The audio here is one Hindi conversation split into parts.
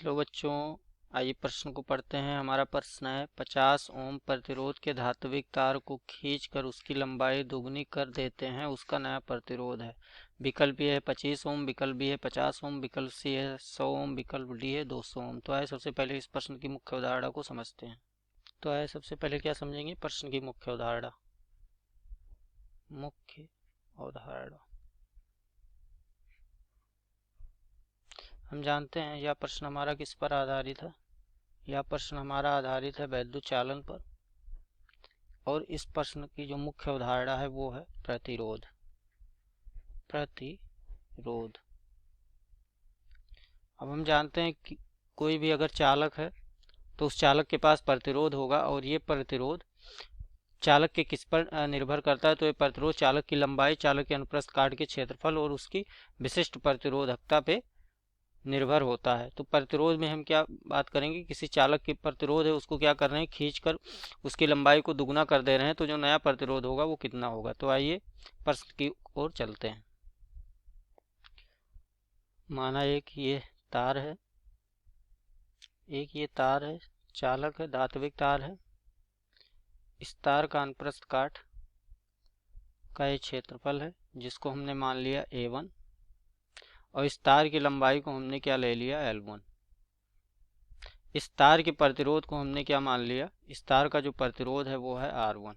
हेलो बच्चों, आइए प्रश्न को पढ़ते हैं। हमारा प्रश्न है 50 ओम प्रतिरोध के धात्विक तार को खींचकर उसकी लंबाई दुगनी कर देते हैं, उसका नया प्रतिरोध है। विकल्प ए है 25 ओम, विकल्प बी है 50 ओम, विकल्प सी है 100 ओम, विकल्प डी है 200 ओम। तो आइए सबसे पहले इस प्रश्न की मुख्य अवधारणा को समझते हैं। तो आइए सबसे पहले क्या समझेंगे, प्रश्न की मुख्य अवधारणा। मुख्य अवधारणा हम जानते हैं यह प्रश्न हमारा किस पर आधारित है। यह प्रश्न हमारा आधारित है वैद्युत चालन पर, और इस प्रश्न की जो मुख्य अवधारणा है वो है प्रतिरोध। प्रतिरोध अब हम जानते हैं कि कोई भी अगर चालक है तो उस चालक के पास प्रतिरोध होगा, और ये प्रतिरोध चालक के किस पर निर्भर करता है। तो ये प्रतिरोध चालक की लंबाई, चालक के अनुप्रस्थ काट के क्षेत्रफल और उसकी विशिष्ट प्रतिरोधकता पे निर्भर होता है। तो प्रतिरोध में हम क्या बात करेंगे, किसी चालक की प्रतिरोध है उसको क्या कर रहे हैं, खींचकर उसकी लंबाई को दुगना कर दे रहे हैं, तो जो नया प्रतिरोध होगा वो कितना होगा। तो आइए प्रश्न की ओर चलते हैं। माना एक ये तार है, चालक है, धात्विक तार है। इस तार का अनुप्रस्थ काट का ये क्षेत्रफल है जिसको हमने मान लिया A1, और इस तार की लंबाई को हमने क्या ले लिया L1। इस तार के प्रतिरोध को हमने क्या मान लिया, इस तार का जो प्रतिरोध है वो है R1।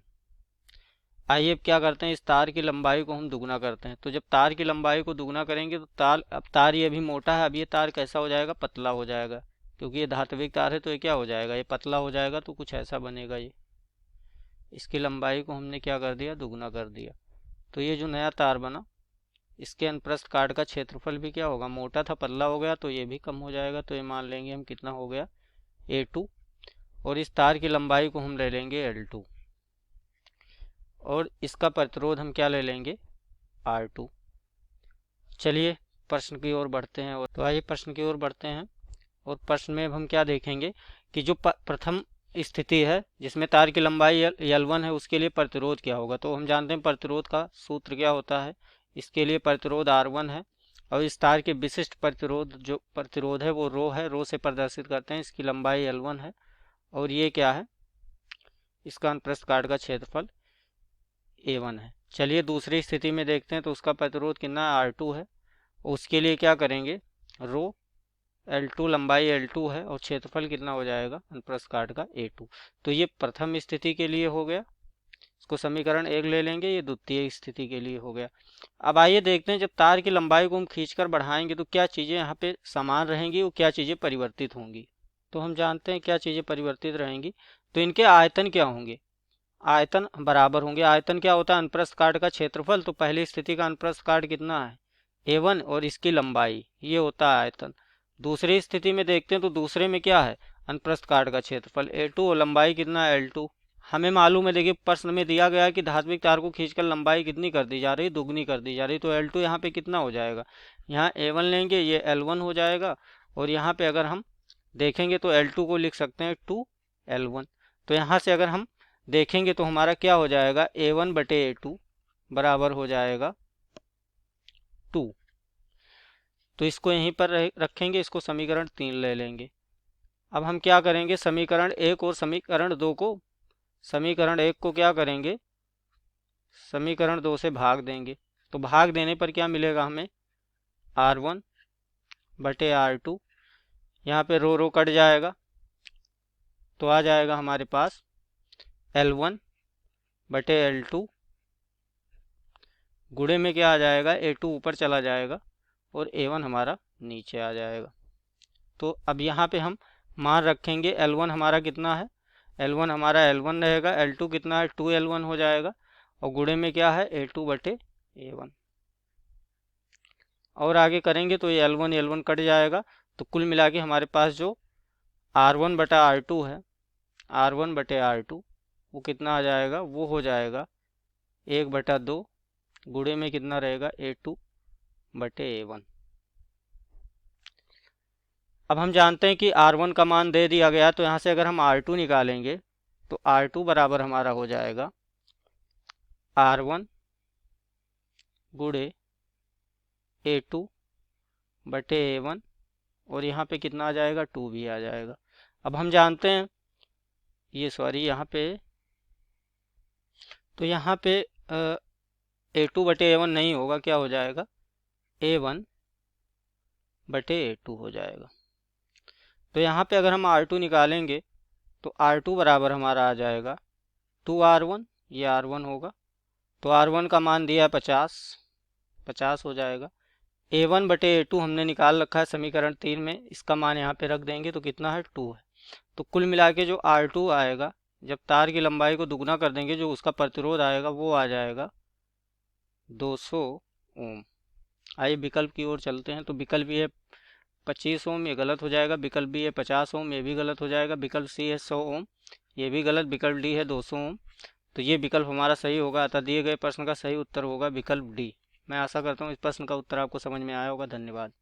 आइए अब क्या करते हैं, इस तार की लंबाई को हम दुगना करते हैं। तो जब तार की लंबाई को दुगना करेंगे तो अब तार ये अभी मोटा है, अब ये तार कैसा हो जाएगा, पतला हो जाएगा। क्योंकि ये धात्विक तार है तो ये क्या हो जाएगा, ये पतला हो जाएगा। तो कुछ ऐसा बनेगा, ये इसकी लंबाई को हमने क्या कर दिया, दुगना कर दिया। तो ये जो नया तार बना, इसके अनुप्रस्थ काट का क्षेत्रफल भी क्या होगा, मोटा था पतला हो गया, तो ये भी कम हो जाएगा। तो ये मान लेंगे हम कितना हो गया, A2। और इस तार की लंबाई को हम ले लेंगे L2, और इसका प्रतिरोध हम क्या ले लेंगे, R2। चलिए प्रश्न की ओर बढ़ते हैं। और तो आइए प्रश्न की ओर बढ़ते हैं, और प्रश्न में अब हम क्या देखेंगे कि जो प्रथम स्थिति है जिसमें तार की लंबाई L1 है, उसके लिए प्रतिरोध क्या होगा। तो हम जानते हैं प्रतिरोध का सूत्र क्या होता है। इसके लिए प्रतिरोध R1 है, और इस तार के विशिष्ट प्रतिरोध जो प्रतिरोध है वो रो है, रो से प्रदर्शित करते हैं। इसकी लंबाई L1 है, और ये क्या है, इसका अनुप्रस्थ काट का क्षेत्रफल A1 है। चलिए दूसरी स्थिति में देखते हैं, तो उसका प्रतिरोध कितना R2 है। उसके लिए क्या करेंगे, रो L2, लंबाई L2 है, और क्षेत्रफल कितना हो जाएगा अनुप्रस्थ काट का A2। तो ये प्रथम स्थिति के लिए हो गया, इसको समीकरण 1 ले लेंगे। ये द्वितीय स्थिति के लिए हो गया। अब आइए देखते हैं, जब तार की लंबाई को हम खींचकर बढ़ाएंगे तो क्या चीज़ें यहाँ पे समान रहेंगी और क्या चीज़ें परिवर्तित होंगी। तो हम जानते हैं क्या चीज़ें परिवर्तित रहेंगी। तो इनके आयतन क्या होंगे, आयतन बराबर होंगे। आयतन क्या होता है, अनुप्रस्थ काट का क्षेत्रफल। तो पहली स्थिति का अनुप्रस्थ काट कितना है, A1, और इसकी लंबाई, ये होता है आयतन। दूसरी स्थिति में देखते हैं, तो दूसरे में क्या है, अनुप्रस्थ काट का क्षेत्रफल A2 और लंबाई कितना है L2। हमें मालूम है, देखिए प्रश्न में दिया गया है कि धात्विक तार को खींचकर लंबाई कितनी कर दी जा रही है, दुगनी कर दी जा रही है। तो L2 यहाँ पे कितना हो जाएगा, यहाँ A1 लेंगे, ये L1 हो जाएगा। और यहाँ पे अगर हम देखेंगे तो L2 को लिख सकते हैं 2L1। तो यहाँ से अगर हम देखेंगे तो हमारा क्या हो जाएगा, A1 बटे A2 बराबर हो जाएगा 2। तो इसको यहीं पर रखेंगे, इसको समीकरण 3 ले लेंगे। अब हम क्या करेंगे, समीकरण 1 और समीकरण 2 को, समीकरण 1 को क्या करेंगे, समीकरण 2 से भाग देंगे। तो भाग देने पर क्या मिलेगा हमें, R1 बटे R2। यहाँ पे रो रो कट जाएगा, तो आ जाएगा हमारे पास L1 बटे L2, गुणे में क्या आ जाएगा, A2 ऊपर चला जाएगा और A1 हमारा नीचे आ जाएगा। तो अब यहाँ पे हम मान रखेंगे, L1 हमारा कितना है, L1 हमारा L1 रहेगा, L2 कितना है 2L1 हो जाएगा, और गुणे में क्या है A2 बटे A1। और आगे करेंगे तो ये L1 L1 कट जाएगा। तो कुल मिला के हमारे पास जो R1 बटा R2 है, R1 बटे R2 वो कितना आ जाएगा, वो हो जाएगा 1/2, गुणे में कितना रहेगा A2 बटे A1। अब हम जानते हैं कि R1 का मान दे दिया गया, तो यहाँ से अगर हम R2 निकालेंगे तो R2 बराबर हमारा हो जाएगा R1 गुणे A2 बटे A1, और यहाँ पे कितना आ जाएगा, 2 भी आ जाएगा। अब हम जानते हैं ये सॉरी यहाँ पे, तो यहाँ पे A2 बटे A1 नहीं होगा, क्या हो जाएगा, A1 बटे A2 हो जाएगा। तो यहाँ पे अगर हम R2 निकालेंगे तो R2 बराबर हमारा आ जाएगा 2R1, ये R1 होगा। तो R1 का मान दिया है 50 हो जाएगा। A1 बटे A2 हमने निकाल रखा है समीकरण 3 में, इसका मान यहाँ पे रख देंगे तो कितना है, 2 है। तो कुल मिला के जो R2 आएगा, जब तार की लंबाई को दुगना कर देंगे, जो उसका प्रतिरोध आएगा वो आ जाएगा 200 ओम। आइए विकल्प की ओर चलते हैं। तो विकल्प भी है 25 ओम, ये गलत हो जाएगा। विकल्प बी है 50 ओम, ये भी गलत हो जाएगा। विकल्प सी है 100 ओम, ये भी गलत। विकल्प डी है 200 ओम। तो ये विकल्प हमारा सही होगा, अतः दिए गए प्रश्न का सही उत्तर होगा विकल्प डी। मैं आशा करता हूँ इस प्रश्न का उत्तर आपको समझ में आया होगा। धन्यवाद।